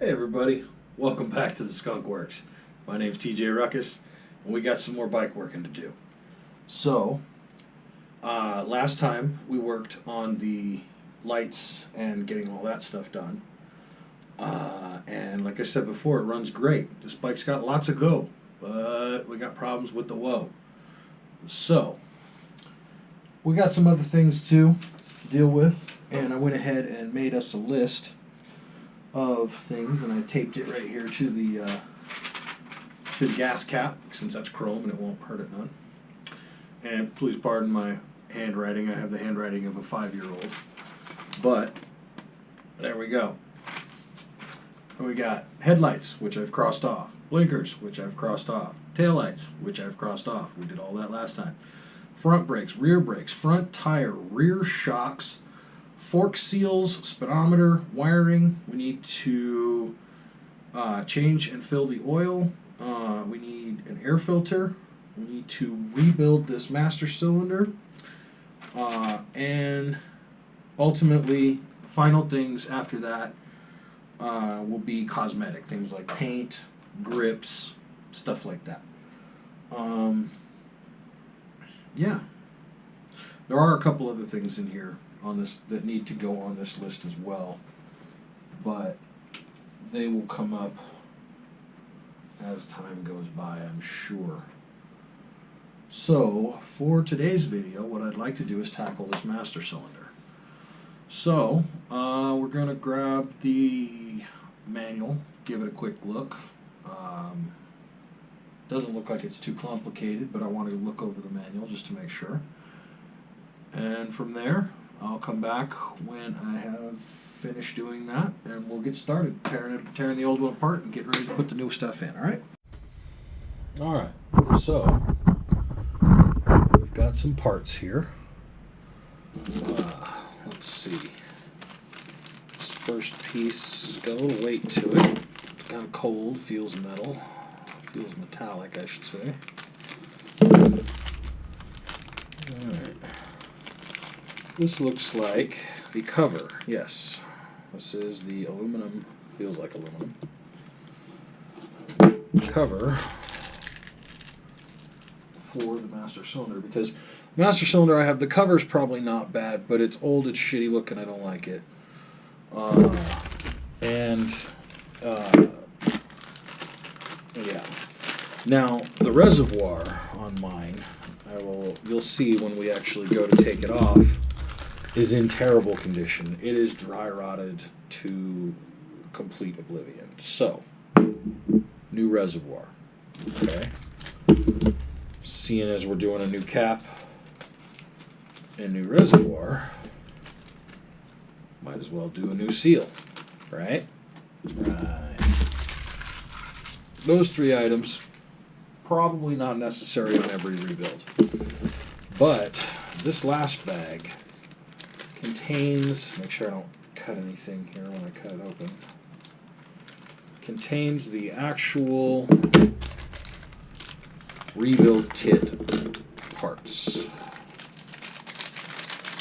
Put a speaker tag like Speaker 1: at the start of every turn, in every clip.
Speaker 1: Hey everybody, welcome back to the Skunkworks. My name's TJ Ruckus, and we got some more bike working to do. So, last time we worked on the lights and getting all that stuff done. And like I said before, it runs great. This bike's got lots of go, but we got problems with the whoa. So, we got some other things too to deal with, and I went ahead and made us a list of things, and I taped it right here to the gas cap, since that's chrome and it won't hurt it none. And please pardon my handwriting. I have the handwriting of a 5-year-old. But there we go. And we got headlights, which I've crossed off, blinkers, which I've crossed off, taillights, which I've crossed off. We did all that last time. Front brakes, rear brakes, front tire, rear shocks, fork seals, speedometer, wiring. We need to change and fill the oil. We need an air filter. We need to rebuild this master cylinder. And ultimately, final things after that will be cosmetic. Things like paint, grips, stuff like that. Yeah. There are a couple other things in here on this that need to go on this list as well, but they will come up as time goes by, I'm sure. So for today's video, what I'd like to do is tackle this master cylinder. So we're going to grab the manual, give it a quick look. Doesn't look like it's too complicated, but I wanted to look over the manual just to make sure. And from there, I'll come back when I have finished doing that, and we'll get started tearing the old one apart and get ready to put the new stuff in. All right, so we've got some parts here. Let's see. This first piece got a little weight to it. It's kind of cold, feels metal, feels metallic, I should say. All right. This looks like the cover. Yes, this is the aluminum, feels like aluminum, cover for the master cylinder. Because master cylinder, I have the cover's probably not bad, but it's old, it's shitty looking, I don't like it. Yeah. Now, the reservoir on mine, you'll see when we actually go to take it off, is in terrible condition. It is dry rotted to complete oblivion. So, new reservoir. Okay. Seeing as we're doing a new cap and new reservoir, might as well do a new seal. Right? Right. Those 3 items, probably not necessary on every rebuild. But this last bag contains, make sure I don't cut anything here when I cut it open, contains the actual rebuild kit parts,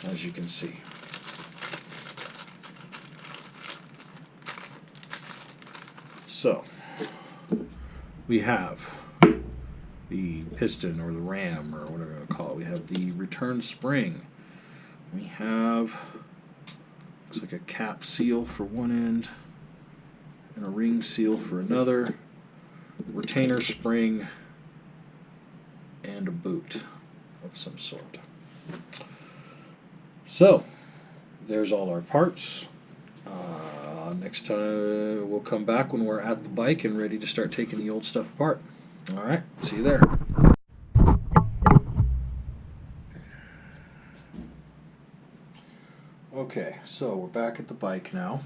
Speaker 1: as you can see. So, we have the piston or the ram or whatever you want to call it. We have the return spring. We have, looks like a cap seal for one end and a ring seal for another, retainer spring, and a boot of some sort. So, there's all our parts. Next time we'll come back when we're at the bike and ready to start taking the old stuff apart. Alright, see you there. Okay, so we're back at the bike now.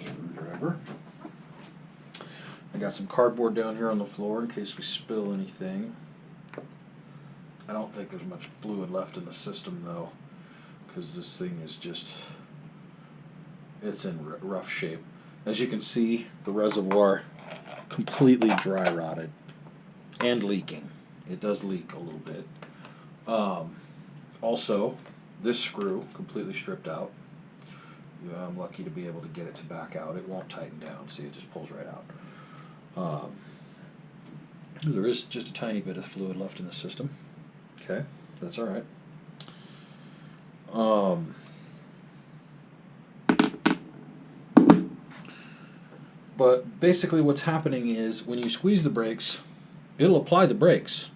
Speaker 1: Screwdriver. I got some cardboard down here on the floor in case we spill anything. I don't think there's much fluid left in the system though, because this thing is just, it's in rough shape. As you can see, the reservoir completely dry rotted and leaking. It does leak a little bit. Also, this screw completely stripped out. I'm lucky to be able to get it to back out. It won't tighten down. See, it just pulls right out. There is just a tiny bit of fluid left in the system. Okay, that's all right. But basically what's happening is when you squeeze the brakes, it'll apply the brakes,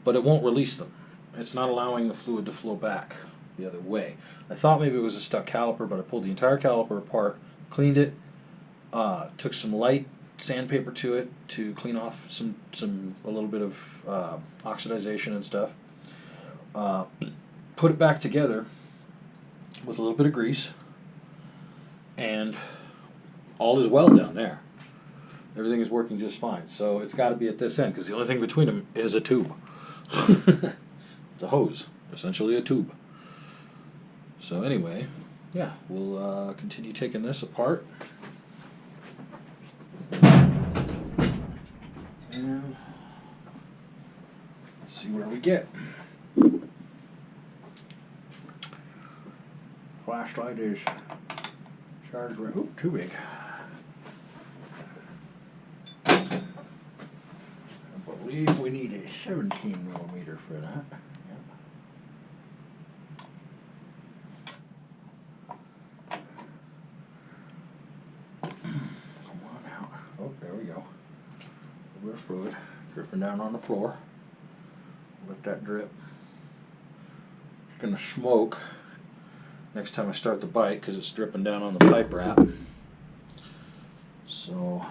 Speaker 1: but it won't release them. It's not allowing the fluid to flow back the other way. I thought maybe it was a stuck caliper, but I pulled the entire caliper apart, cleaned it, took some light sandpaper to it to clean off a little bit of oxidization and stuff. Put it back together with a little bit of grease, and all is well down there. Everything is working just fine. So it's got to be at this end, because the only thing between them is a tube. It's a hose, essentially a tube. So anyway, yeah, we'll continue taking this apart. And see where we get. Flashlight is charged right. Oop, too big. I believe we need a 17mm for that. Yep. Come on out. Oh, there we go. A little bit of fluid dripping down on the floor. Let that drip. It's gonna smoke next time I start the bike because it's dripping down on the pipe wrap. So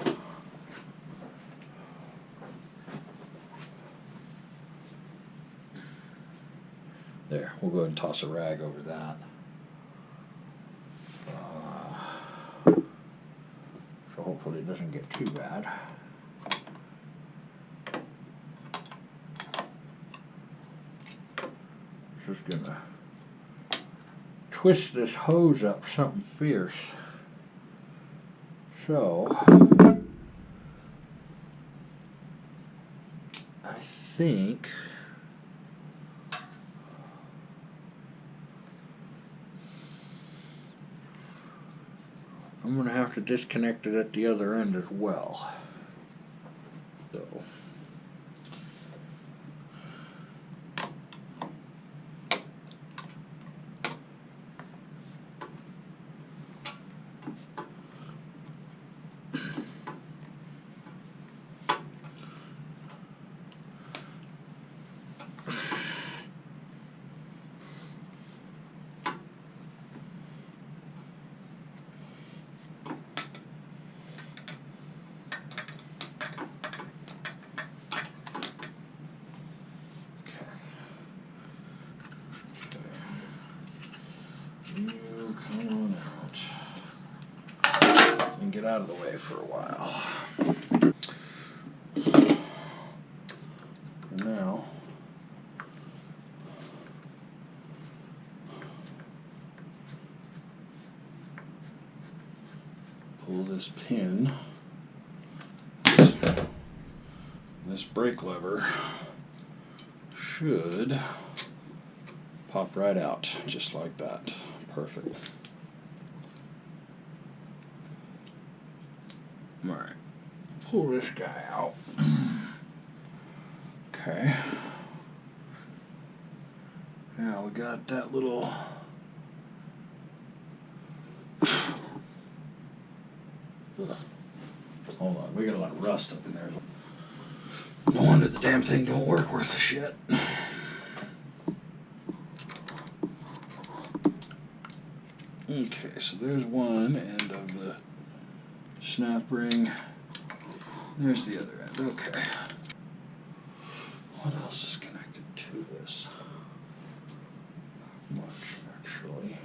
Speaker 1: there, we'll go ahead and toss a rag over that. So hopefully it doesn't get too bad. Just gonna twist this hose up something fierce. So I think I'm gonna have to disconnect it at the other end as well. So get out of the way for a while. For now, pull this pin, this brake lever should pop right out, just like that. Perfect. Alright, pull this guy out. Okay. Now we got that little hold on, we got a lot of rust up in there. No wonder the damn thing don't work worth a shit. Okay, so there's one end of the snap ring. There's the other end. Okay. What else is connected to this? Not much, actually.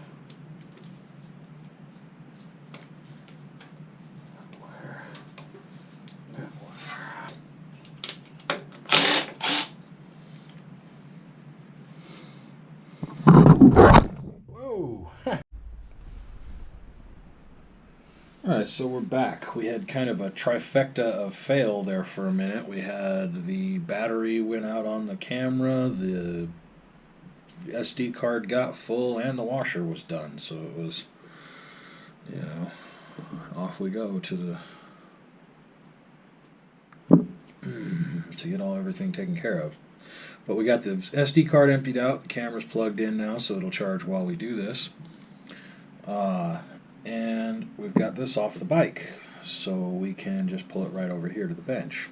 Speaker 1: That wire. That wire. Whoa! Alright, so we're back. We had kind of a trifecta of fail there for a minute. We had the battery went out on the camera, the the SD card got full and the washer was done, so it was, you know, off we go to get everything taken care of. But we got the SD card emptied out, the camera's plugged in now, so it'll charge while we do this. And we've got this off the bike, so we can just pull it right over here to the bench.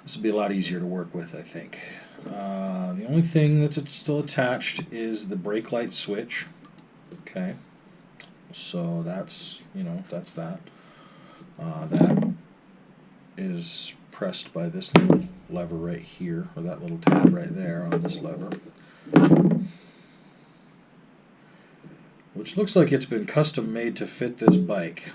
Speaker 1: This will be a lot easier to work with, I think. The only thing that's still attached is the brake light switch. Okay, so that's, you know, that's that. That is pressed by this little lever right here, or that little tab right there on this lever, which looks like it's been custom made to fit this bike.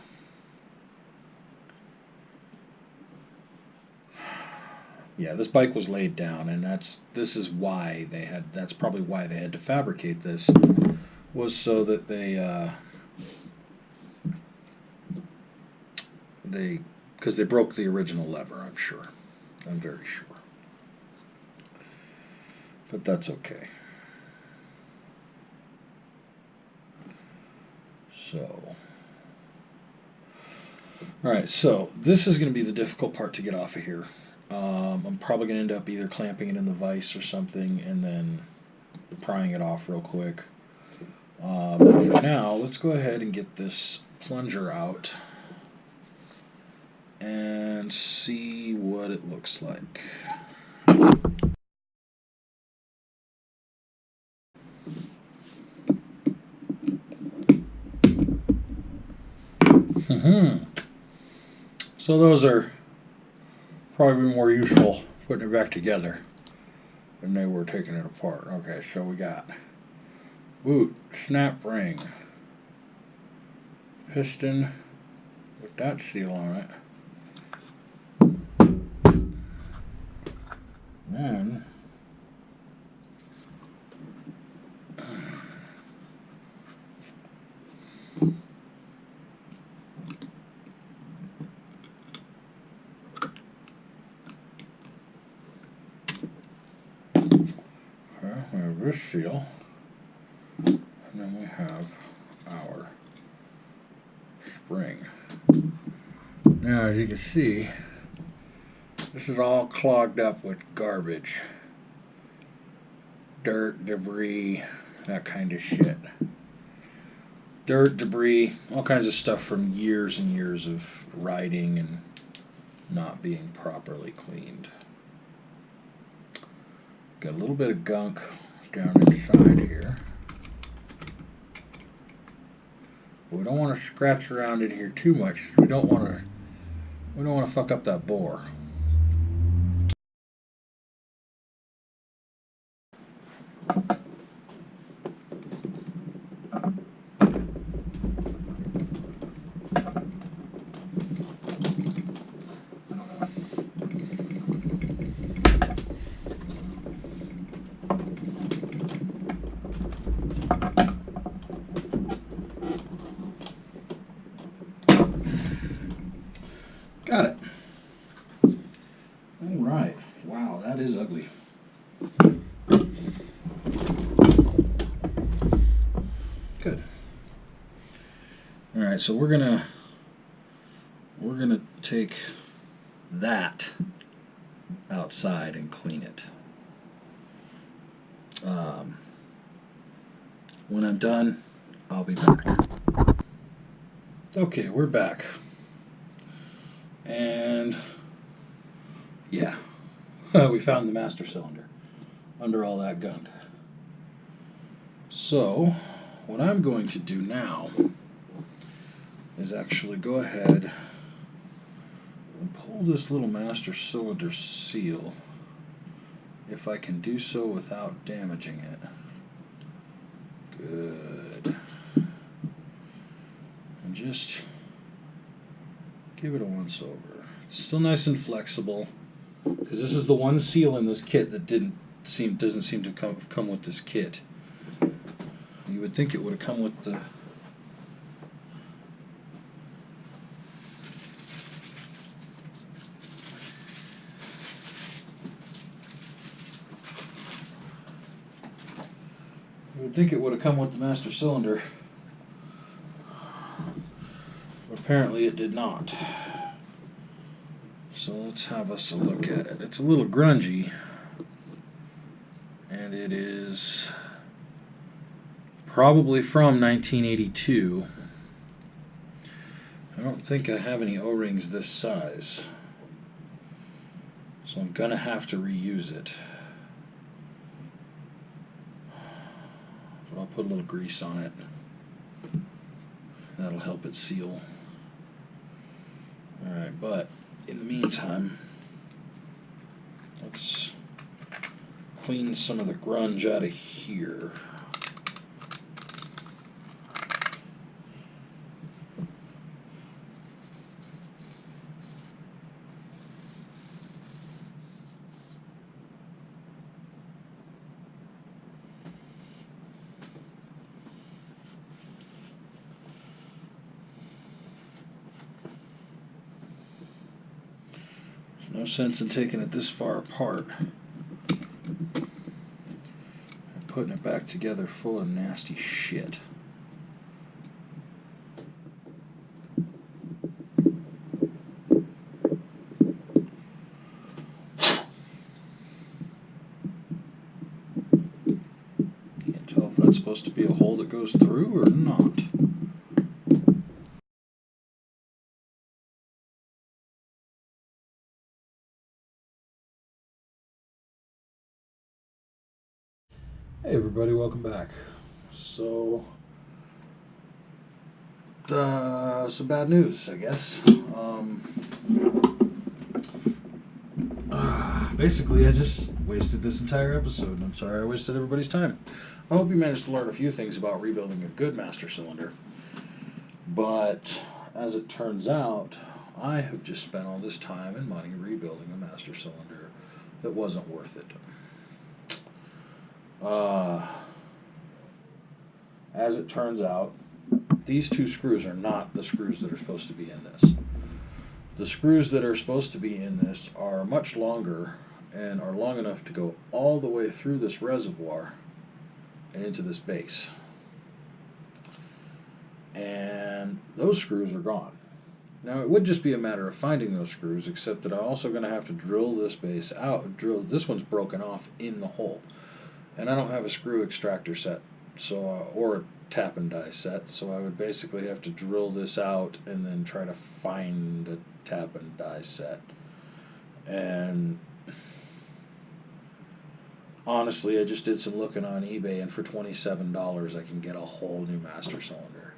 Speaker 1: Yeah, this bike was laid down, and that's probably why they had to fabricate this, was so that because they broke the original lever, I'm sure. I'm very sure. But that's okay. So, alright, so this is going to be the difficult part to get off of here. I'm probably going to end up either clamping it in the vise or something and then prying it off real quick. But for now, let's go ahead and get this plunger out and see what it looks like. So those are probably more useful putting it back together than they were taking it apart. Okay, so we got boot, snap ring, piston with that seal on it, and we have this seal, and then we have our spring. Now, as you can see, this is all clogged up with garbage, dirt, debris, that kind of shit. Dirt, debris, all kinds of stuff from years and years of riding and not being properly cleaned. Got a little bit of gunk down inside here. But we don't want to scratch around in here too much. We don't want to fuck up that bore. Got it. All right. Wow, that is ugly. Good. All right, so we're gonna take that outside and clean it. When I'm done, I'll be back. Okay, we're back. And yeah, we found the master cylinder under all that gunk. So what I'm going to do now is actually go ahead and pull this little master cylinder seal, if I can do so without damaging it. Good. And just give it a once over. It's still nice and flexible, because this is the one seal in this kit that doesn't seem to come with this kit. You would think it would have come with the would think it would have come with the master cylinder. But apparently it did not. So let's have us a look at it. It's a little grungy. And it is probably from 1982. I don't think I have any O-rings this size. So I'm going to have to reuse it. But I'll put a little grease on it. That'll help it seal. Alright, but in the meantime, let's clean some of the grunge out of here. No sense in taking it this far apart and putting it back together full of nasty shit. Can't tell if that's supposed to be a hole that goes through or not. Hey everybody, welcome back. So, some bad news, I guess. Basically, I just wasted this entire episode, and I'm sorry I wasted everybody's time. I hope you managed to learn a few things about rebuilding a good master cylinder. But, as it turns out, I have just spent all this time and money rebuilding a master cylinder that wasn't worth it. As it turns out, these two screws are not the screws that are supposed to be in this. The screws that are supposed to be in this are much longer and are long enough to go all the way through this reservoir and into this base. And those screws are gone. Now it would just be a matter of finding those screws, except that I'm also going to have to drill this base out. This one's broken off in the hole. And I don't have a screw extractor set, so or a tap and die set, so I would basically have to drill this out and then try to find a tap and die set. And honestly, I just did some looking on eBay, and for $27 I can get a whole new master cylinder.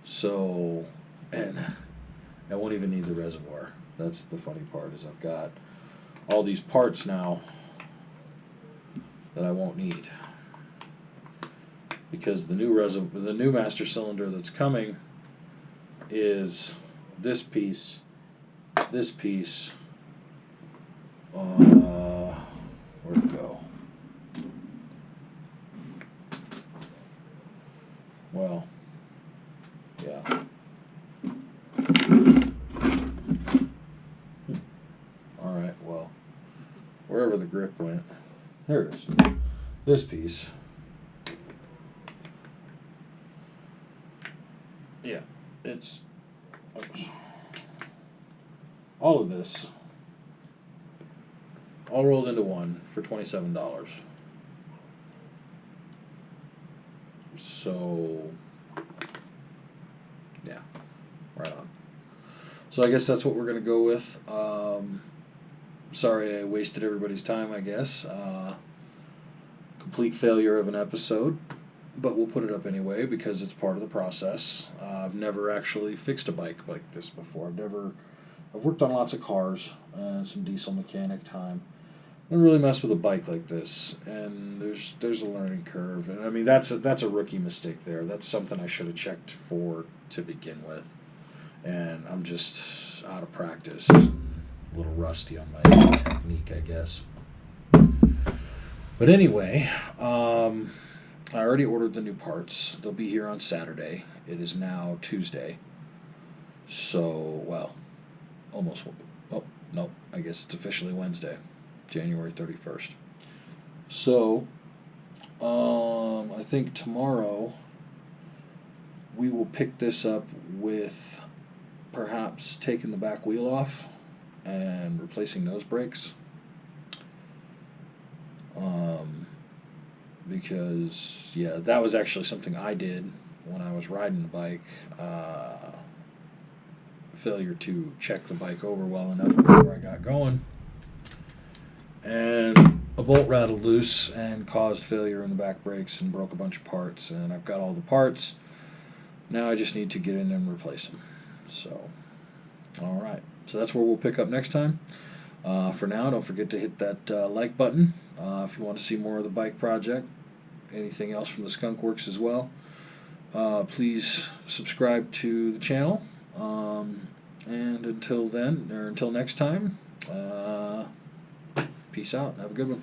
Speaker 1: So, and I won't even need the reservoir. That's the funny part, is I've got all these parts now that I won't need, because the new master cylinder that's coming is this piece, where'd it go? Well, yeah. Alright, well, wherever the grip went. There it is. This piece. Yeah, it's all of this all rolled into one for $27. So yeah, right on. So I guess that's what we're gonna go with. Sorry I wasted everybody's time, I guess. Complete failure of an episode, but we'll put it up anyway because it's part of the process. I've never actually fixed a bike like this before. I've worked on lots of cars and some diesel mechanic time. I really mess with a bike like this, and there's a learning curve. And I mean that's a rookie mistake there. That's something I should have checked for to begin with. And I'm just out of practice, a little rusty on my technique, I guess. But anyway, I already ordered the new parts. They'll be here on Saturday. It is now Tuesday. So, well, almost, oh, no, I guess it's officially Wednesday, January 31st. So, I think tomorrow we will pick this up with perhaps taking the back wheel off and replacing those brakes. Because, yeah, that was actually something I did when I was riding the bike. Failure to check the bike over well enough before I got going. And a bolt rattled loose and caused failure in the back brakes and broke a bunch of parts. And I've got all the parts. Now I just need to get in and replace them. So, alright. So that's where we'll pick up next time. For now, don't forget to hit that like button if you want to see more of the bike project. Anything else from the Skunkworks as well. Please subscribe to the channel. And until then, or until next time, peace out. Have a good one.